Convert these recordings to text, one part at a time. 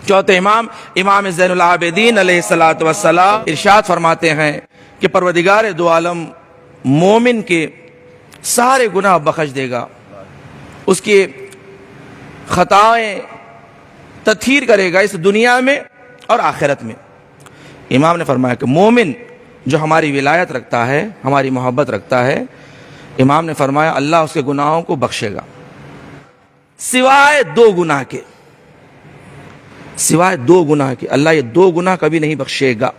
چوتھے امام امام زین العابدین علیہ الصلوۃ والسلام ارشاد فرماتے ہیں کہ پروردگار دو عالم مومن کے سارے گناہ بخش دے گا، اس کی خطائیں تطہیر کرے گا اس دنیا میں اور آخرت میں۔ امام نے فرمایا کہ مومن جو ہماری ولایت رکھتا ہے، ہماری محبت رکھتا ہے، امام نے فرمایا اللہ اس کے گناہوں کو بخشے گا سوائے دو گناہ کے، سوائے دو گناہ کے اللہ یہ دو گناہ کبھی نہیں بخشے گا۔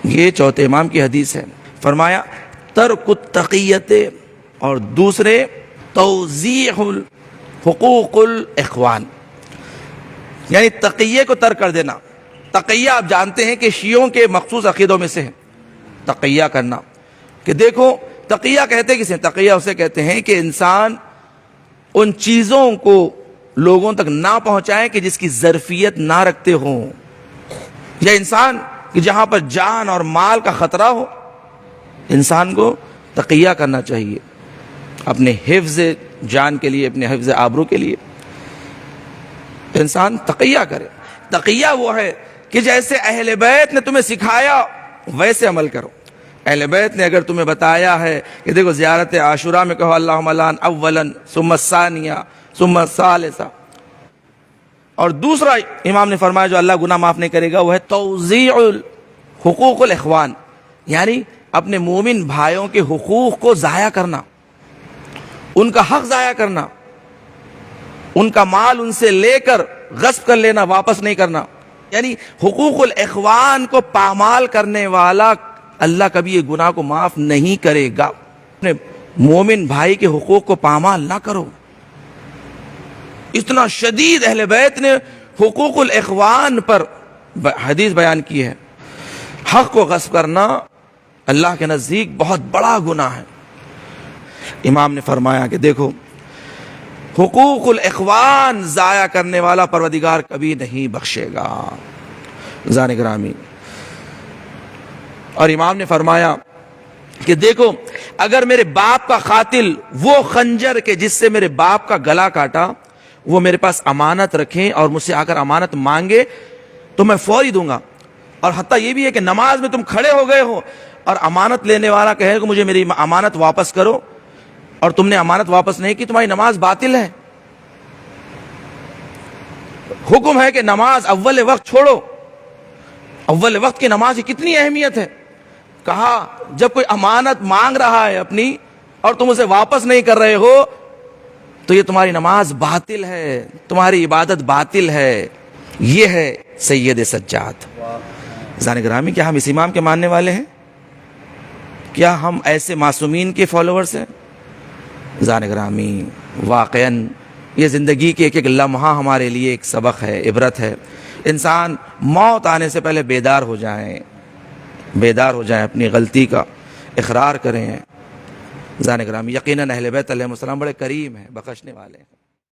یہ چوتھے امام کی حدیث ہے۔ فرمایا ترک التقیت، اور دوسرے توزیع حقوق الاخوان، یعنی تقیہ کو ترک کر دینا۔ تقیہ آپ جانتے ہیں کہ شیعوں کے مخصوص عقیدوں میں سے ہے تقیہ کرنا، کہ دیکھو تقیہ کہتے کسے؟ تقیہ اسے کہتے ہیں کہ انسان ان چیزوں کو لوگوں تک نہ پہنچائے کہ جس کی ظرفیت نہ رکھتے ہوں، یا انسان کہ جہاں پر جان اور مال کا خطرہ ہو، انسان کو تقیہ کرنا چاہیے اپنے حفظ جان کے لیے، اپنے حفظ آبرو کے لیے انسان تقیہ کرے۔ تقیہ وہ ہے کہ جیسے اہل بیت نے تمہیں سکھایا ویسے عمل کرو۔ اہل بیت نے اگر تمہیں بتایا ہے کہ دیکھو زیارت عاشوراء میں کہو اللہم لعن اولا ثم الثانیہ ثم الثالثہ، اور دوسرا امام نے فرمایا جو اللہ گناہ معاف نہیں کرے گا وہ ہے توزیع حقوق الاخوان، یعنی اپنے مومن بھائیوں کے حقوق کو ضائع کرنا، ان کا حق ضائع کرنا، ان کا مال ان سے لے کر غصب کر لینا، واپس نہیں کرنا، یعنی حقوق الاخوان کو پامال کرنے والا اللہ کبھی یہ گناہ کو معاف نہیں کرے گا۔ اپنے مومن بھائی کے حقوق کو پامال نہ کرو۔ اتنا شدید اہل بیت نے حقوق الاخوان پر حدیث بیان کی ہے۔ حق کو غصب کرنا اللہ کے نزدیک بہت بڑا گناہ ہے۔ امام نے فرمایا کہ دیکھو حقوق الاخوان ضائع کرنے والا پروردگار کبھی نہیں بخشے گا۔ عزیزان گرامی، اور امام نے فرمایا کہ دیکھو اگر میرے باپ کا قاتل وہ خنجر کے جس سے میرے باپ کا گلا کاٹا وہ میرے پاس امانت رکھیں اور مجھ سے آ کر امانت مانگے تو میں فوری دوں گا، اور حتیٰ یہ بھی ہے کہ نماز میں تم کھڑے ہو گئے ہو اور امانت لینے والا کہے کہ مجھے میری امانت واپس کرو، اور تم نے امانت واپس نہیں کی، تمہاری نماز باطل ہے۔ حکم ہے کہ نماز اول وقت چھوڑو۔ اول وقت کی نماز کی کتنی اہمیت ہے۔ کہا جب کوئی امانت مانگ رہا ہے اپنی اور تم اسے واپس نہیں کر رہے ہو تو یہ تمہاری نماز باطل ہے، تمہاری عبادت باطل ہے۔ یہ ہے سید سجاد۔ عزیزان گرامی، کیا ہم اس امام کے ماننے والے ہیں؟ کیا ہم ایسے معصومین کے فالوورز ہیں؟ عزیزان گرامی، واقعاً یہ زندگی کے ایک ایک لمحہ ہمارے لیے ایک سبق ہے، عبرت ہے۔ انسان موت آنے سے پہلے بیدار ہو جائیں، بیدار ہو جائیں، اپنی غلطی کا اقرار کریں۔ عزیزان گرامی، یقیناً اہل بیت علیہ السلام بڑے کریم ہیں، بخشنے والے ہیں۔